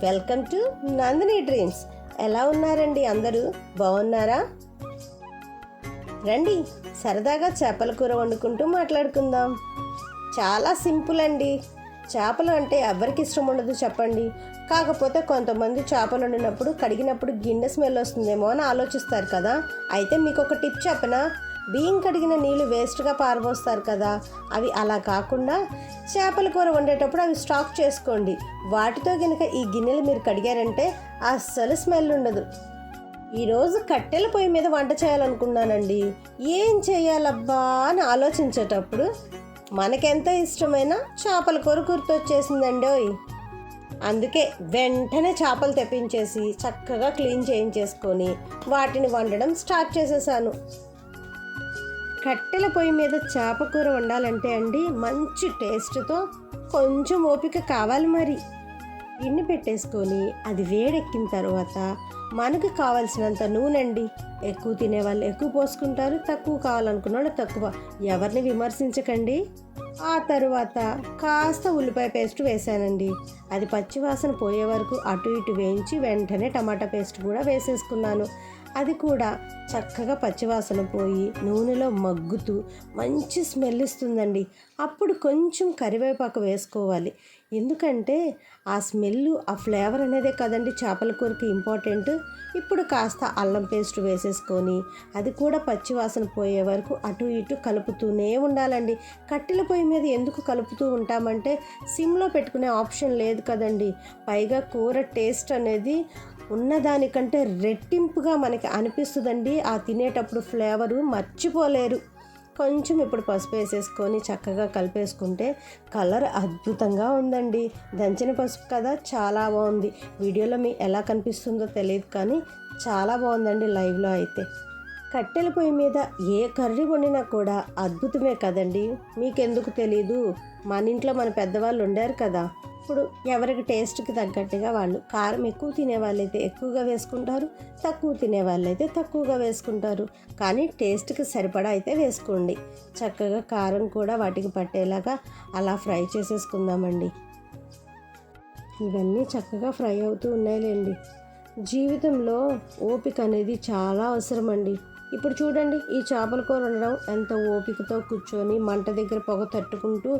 Welcome to Nandini dreams. ఎలా ఉన్నారండి అందరూ? బాగున్నారా? రండి సరదాగా చేపల కూర వండుకుంటూ మాట్లాడుకుందాం. చాలా సింపుల్ అండి. చేపలు అంటే ఎవరికి ఇష్టం ఉండదు చెప్పండి. కాకపోతే కొంతమంది చేపలు వండినప్పుడు కడిగినప్పుడు గిన్నె స్మెల్ వస్తుందేమో అని ఆలోచిస్తారు కదా. అయితే మీకు ఒక టిప్ చెప్పనా? బియ్యం కడిగిన నీళ్ళు వేస్ట్గా పారబోస్తారు కదా, అవి అలా కాకుండా చేపల కూర వండేటప్పుడు అవి స్టాక్ చేసుకోండి. వాటితో కనుక ఈ గిన్నెలు మీరు కడిగారంటే అస్సలు స్మెల్ ఉండదు. ఈరోజు కట్టెల పొయ్యి మీద వంట చేయాలనుకున్నానండి. ఏం చేయాలబ్బా అని ఆలోచించేటప్పుడు మనకెంతో ఇష్టమైన చేపల కూర గుర్తొచ్చేసిందండి. అందుకే వెంటనే చేపలు తెప్పించేసి చక్కగా క్లీన్ చేయించేసుకొని వాటిని వండడం స్టార్ట్ చేసేసాను. కట్టెల పొయ్యి మీద చేప కూర వండాలంటే అండి మంచి టేస్ట్తో కొంచెం ఓపిక కావాలి. మరి గిన్నె పెట్టేసుకొని అది వేడెక్కిన తర్వాత మనకు కావాల్సినంత నూనె అండి. ఎక్కువ తినేవాళ్ళు ఎక్కువ పోసుకుంటారు, తక్కువ కావాలనుకున్న వాళ్ళు తక్కువ. ఎవరిని విమర్శించకండి. ఆ తరువాత కాస్త ఉల్లిపాయ పేస్ట్ వేసానండి. అది పచ్చివాసన పోయే వరకు అటు ఇటు వేయించి వెంటనే టమాటా పేస్ట్ కూడా వేసేసుకున్నాను. అది కూడా చక్కగా పచ్చివాసన పోయి నూనెలో మగ్గుతూ మంచి స్మెల్ ఇస్తుందండి. అప్పుడు కొంచెం కరివేపాకు వేసుకోవాలి. ఎందుకంటే ఆ స్మెల్, ఆ ఫ్లేవర్ అనేదే కదండి చేపల కూరకి ఇంపార్టెంట్. ఇప్పుడు కాస్త అల్లం పేస్ట్ వేసేసుకొని అది కూడా పచ్చివాసన పోయే వరకు అటు ఇటు కలుపుతూనే ఉండాలండి. కట్టెల పొయ్యి మీద ఎందుకు కలుపుతూ ఉంటామంటే సిమ్లో పెట్టుకునే ఆప్షన్ లేదు కదండి. పైగా కూర టేస్ట్ అనేది ఉన్నదానికంటే రెట్టింపుగా మనకి అనిపిస్తుందండి. ఆ తినేటప్పుడు ఫ్లేవరు మర్చిపోలేరు. కొంచెం ఇప్పుడు పసుపు వేసేసుకొని చక్కగా కలిపేసుకుంటే కలర్ అద్భుతంగా ఉందండి. దంచిన పసుపు కదా, చాలా బాగుంది. వీడియోలో మీ ఎలా కనిపిస్తుందో తెలియదు కానీ చాలా బాగుందండి లైవ్లో అయితే. కట్టెల పొయ్యి మీద ఏ కర్రీ వండినా కూడా అద్భుతమే కదండి. మీకెందుకు తెలీదు? మన ఇంట్లో మన పెద్దవాళ్ళు ఉండారు కదా. ఇప్పుడు ఎవరికి టేస్ట్కి తగ్గట్టుగా వాళ్ళు కారం ఎక్కువ తినే వాళ్ళైతే ఎక్కువగా వేసుకుంటారు, తక్కువ తినే వాళ్ళైతే తక్కువగా వేసుకుంటారు. కానీ టేస్ట్కి సరిపడా అయితే వేసుకోండి. చక్కగా కారం కూడా వాటికి పట్టేలాగా అలా ఫ్రై చేసేసుకుందామండి. ఇవన్నీ చక్కగా ఫ్రై అవుతూ ఉన్నాయిలేండి. జీవితంలో ఓపిక అనేది చాలా అవసరం అండి. ఇప్పుడు చూడండి, ఈ చేపల కూర వండడం ఎంత ఓపికతో కూర్చొని మంట దగ్గర పొగ తట్టుకుంటూ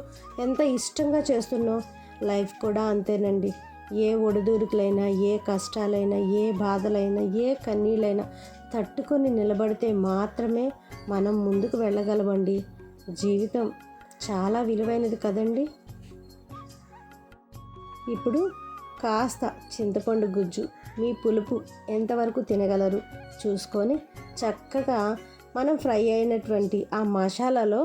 ఎంత ఇష్టంగా చేస్తున్నాం. లైఫ్ కూడా అంతేనండి. ఏ ఒడిదుడుకులైనా, ఏ కష్టాలైనా, ఏ బాధలైనా, ఏ కన్నీళ్ళైనా తట్టుకొని నిలబడితే మాత్రమే మనం ముందుకు వెళ్ళగలమండి. జీవితం చాలా విలువైనది కదండి. ఇప్పుడు కాస్త చింతపండు గుజ్జు, మీ పులుపు ఎంతవరకు తినగలరు చూసుకొని చక్కగా మనం ఫ్రై అయినటువంటి ఆ మసాలాలో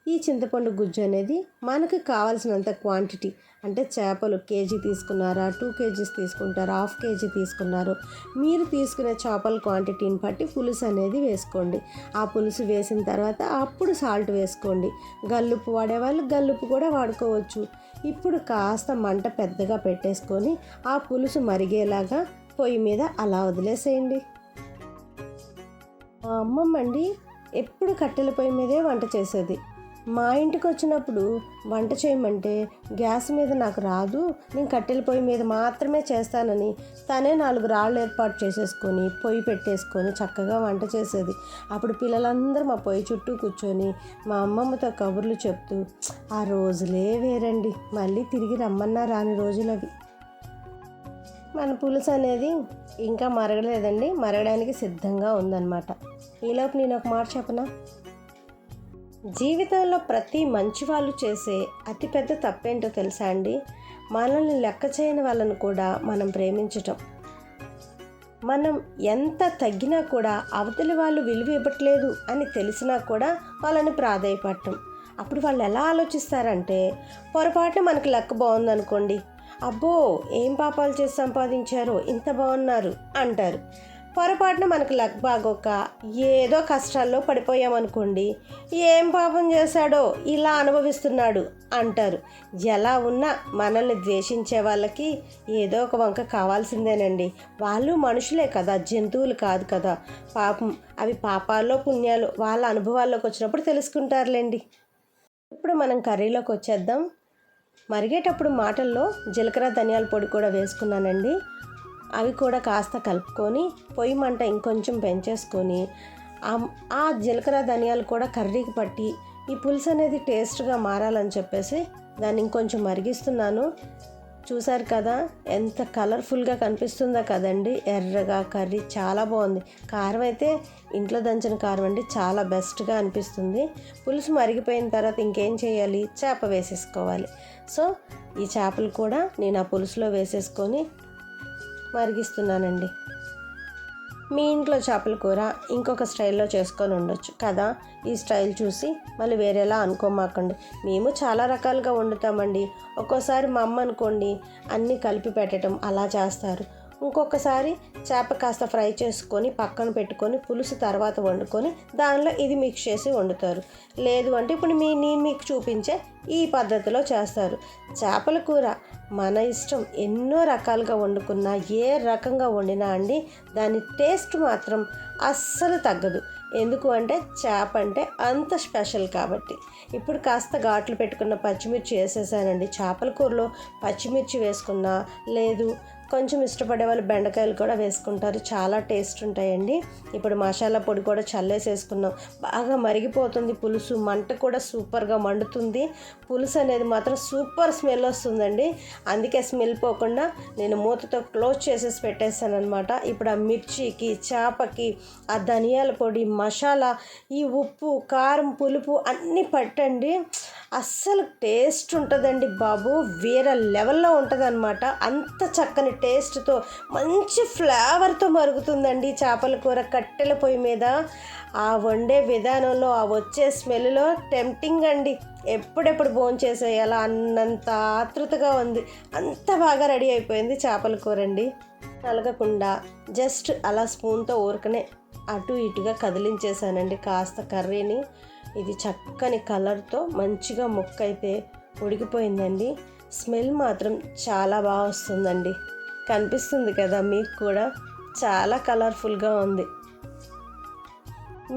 ఈ చింతపండు గుజ్జు అనేది మనకు కావాల్సినంత క్వాంటిటీ, అంటే చేపలు కేజీ తీసుకున్నారా, 2 kgs తీసుకుంటారా, 1/2 kg తీసుకున్నారు, మీరు తీసుకునే చేపల క్వాంటిటీని బట్టి పులుసు అనేది వేసుకోండి. ఆ పులుసు వేసిన తర్వాత అప్పుడు సాల్ట్ వేసుకోండి. గల్లుప్పు వాడేవాళ్ళు గల్లుప్పు కూడా వాడుకోవచ్చు. ఇప్పుడు కాస్త మంట పెద్దగా పెట్టేసుకొని ఆ పులుసు మరిగేలాగా పొయ్యి మీద అలా వదిలేసేయండి. మా అమ్మమ్మ అండి ఎప్పుడు కట్టెల పొయ్యి మీదే వంట చేసేది. మా ఇంటికి వచ్చినప్పుడు వంట చేయమంటే గ్యాస్ మీద నాకు రాదు, నేను కట్టెల పొయ్యి మీద మాత్రమే చేస్తానని తనే 4 రాళ్ళు ఏర్పాటు చేసేసుకొని పొయ్యి పెట్టేసుకొని చక్కగా వంట చేసేది. అప్పుడు పిల్లలందరూ మా పొయ్యి చుట్టూ కూర్చొని మా అమ్మమ్మతో కబుర్లు చెప్తూ ఆ రోజులే వేరండి. మళ్ళీ తిరిగి రమ్మన్నా రాని రోజులు అవి. మన పులుసు అనేది ఇంకా మరగలేదండి, మరగడానికి సిద్ధంగా ఉందన్నమాట. ఈలోపు నేను ఒక మాట చెప్పనా? జీవితంలో ప్రతి మంచి వాళ్ళు చేసే అతిపెద్ద తప్పేంటో తెలుసా అండి? మనల్ని లెక్క చేయని వాళ్ళను కూడా మనం ప్రేమించటం. మనం ఎంత తగ్గినా కూడా అవతలి వాళ్ళు విలువ ఇవ్వట్లేదు అని తెలిసినా కూడా వాళ్ళని ప్రాధేయపడటం. అప్పుడు వాళ్ళు ఎలా ఆలోచిస్తారంటే, పొరపాటున మనకు లెక్క బాగుందనుకోండి, అబ్బో ఏం పాపాలు చేసి సంపాదించారో ఇంత బాగున్నారు అంటారు. పొరపాటున మనకు లక్ బాగోక ఏదో కష్టాల్లో పడిపోయామనుకోండి, ఏం పాపం చేశాడో ఇలా అనుభవిస్తున్నాడు అంటారు. ఎలా ఉన్నా మనల్ని ద్వేషించే వాళ్ళకి ఏదో ఒక వంక కావాల్సిందేనండి. వాళ్ళు మనుషులే కదా, జంతువులు కాదు కదా. పాపం అవి పాపాల్లో పుణ్యాలు వాళ్ళ అనుభవాల్లోకి వచ్చినప్పుడు తెలుసుకుంటారులేండి. ఇప్పుడు మనం కర్రీలోకి వచ్చేద్దాం. మరిగేటప్పుడు మాటల్లో జీలకర్ర ధనియాల పొడి కూడా వేసుకున్నానండి. అవి కూడా కాస్త కలుపుకొని పొయ్యి మంట ఇంకొంచెం పెంచేసుకొని ఆ జీలకర్ర ధనియాలు కూడా కర్రీకి పట్టి ఈ పులుసు అనేది టేస్ట్గా మారాలని చెప్పేసి దాన్ని ఇంకొంచెం మరిగిస్తున్నాను. చూసారు కదా ఎంత కలర్ఫుల్గా కనిపిస్తుందో కదండి. ఎర్రగా కర్రీ చాలా బాగుంది. కారం అయితే ఇంట్లో దంచిన కారం అండి, చాలా బెస్ట్గా అనిపిస్తుంది. పులుసు మరిగిపోయిన తర్వాత ఇంకేం చేయాలి, చేప వేసేసుకోవాలి. సో ఈ చేపలు కూడా నేను ఆ పులుసులో వేసేసుకొని మరిగిస్తున్నానండి. మీ ఇంట్లో చేపల కూర ఇంకొక స్టైల్లో చేసుకొని ఉండొచ్చు కదా. ఈ స్టైల్ చూసి మళ్ళీ వేరేలా అనుకోమాకండి. మేము చాలా రకాలుగా వండుతామండి. ఒక్కోసారి మా అమ్మ అనుకోండి అన్నీ కలిపి పెట్టడం అలా చేస్తారు. ఇంకొకసారి చేప కాస్త ఫ్రై చేసుకొని పక్కన పెట్టుకొని పులుసు తర్వాత వండుకొని దానిలో ఇది మిక్స్ చేసి వండుతారు. లేదు అంటే ఇప్పుడు నేను మీకు చూపించే ఈ పద్ధతిలో చేస్తారు. చేపల కూర మన ఇష్టం, ఎన్నో రకాలుగా వండుకున్నా ఏ రకంగా వండినా అండి దాని టేస్ట్ మాత్రం అస్సలు తగ్గదు. ఎందుకు అంటే చేప అంటే అంత స్పెషల్ కాబట్టి. ఇప్పుడు కాస్త ఘాట్లు పెట్టుకున్న పచ్చిమిర్చి వేసేసానండి. చేపల కూరలో పచ్చిమిర్చి వేసుకున్నా, లేదు కొంచెం ఇష్టపడే వాళ్ళు బెండకాయలు కూడా వేసుకుంటారు, చాలా టేస్ట్ ఉంటాయండి. ఇప్పుడు మసాలా పొడి కూడా చల్లేసేసుకున్నాం. బాగా మరిగిపోతుంది పులుసు, మంట కూడా సూపర్గా మండుతుంది. పులుసు అనేది మాత్రం సూపర్ స్మెల్ వస్తుందండి. అందుకే స్మెల్ పోకుండా నేను మూతతో క్లోజ్ చేసేసి పెట్టేస్తాను అనమాట. ఇప్పుడు ఆ మిర్చికి, చేపకి, ఆ ధనియాల పొడి, మసాలా, ఈ ఉప్పు, కారం, పులుపు అన్నీ పట్టండి. అస్సలు టేస్ట్ ఉంటుందండి బాబు, వేరే లెవెల్లో ఉంటుంది అనమాట. అంత చక్కని టేస్ట్తో మంచి ఫ్లేవర్తో మరుగుతుందండి చేపల కూర కట్టెల పొయ్యి మీద. ఆ వండే విధానంలో ఆ వచ్చే స్మెల్లో టెంప్టింగ్ అండి. ఎప్పుడెప్పుడు భోంచేసేయాలా అన్నంత ఆతృతగా ఉంది. అంత బాగా రెడీ అయిపోయింది చేపల కూర అండి. నలగకుండా జస్ట్ అలా స్పూన్తో ఊరకనే అటు ఇటుగా కదిలించేసానండి కాస్త కర్రీని. ఇది చక్కని కలర్తో మంచిగా ముక్క అయితే ఉడికిపోయిందండి. స్మెల్ మాత్రం చాలా బాగా వస్తుందండి. కనిపిస్తుంది కదా మీకు కూడా, చాలా కలర్ఫుల్గా ఉంది.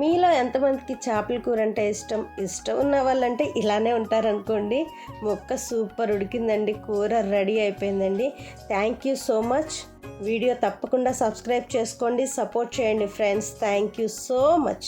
మీలో ఎంతమందికి చేపల కూర అంటే ఇష్టం ఉన్న వాళ్ళంటే ఇలానే ఉంటారనుకోండి. ముక్క సూపర్ ఉడికిందండి, కూర రెడీ అయిపోయిందండి. Thank you so much. Video తప్పకుండా సబ్స్క్రైబ్ చేసుకోండి, సపోర్ట్ చేయండి friends. Thank you so much.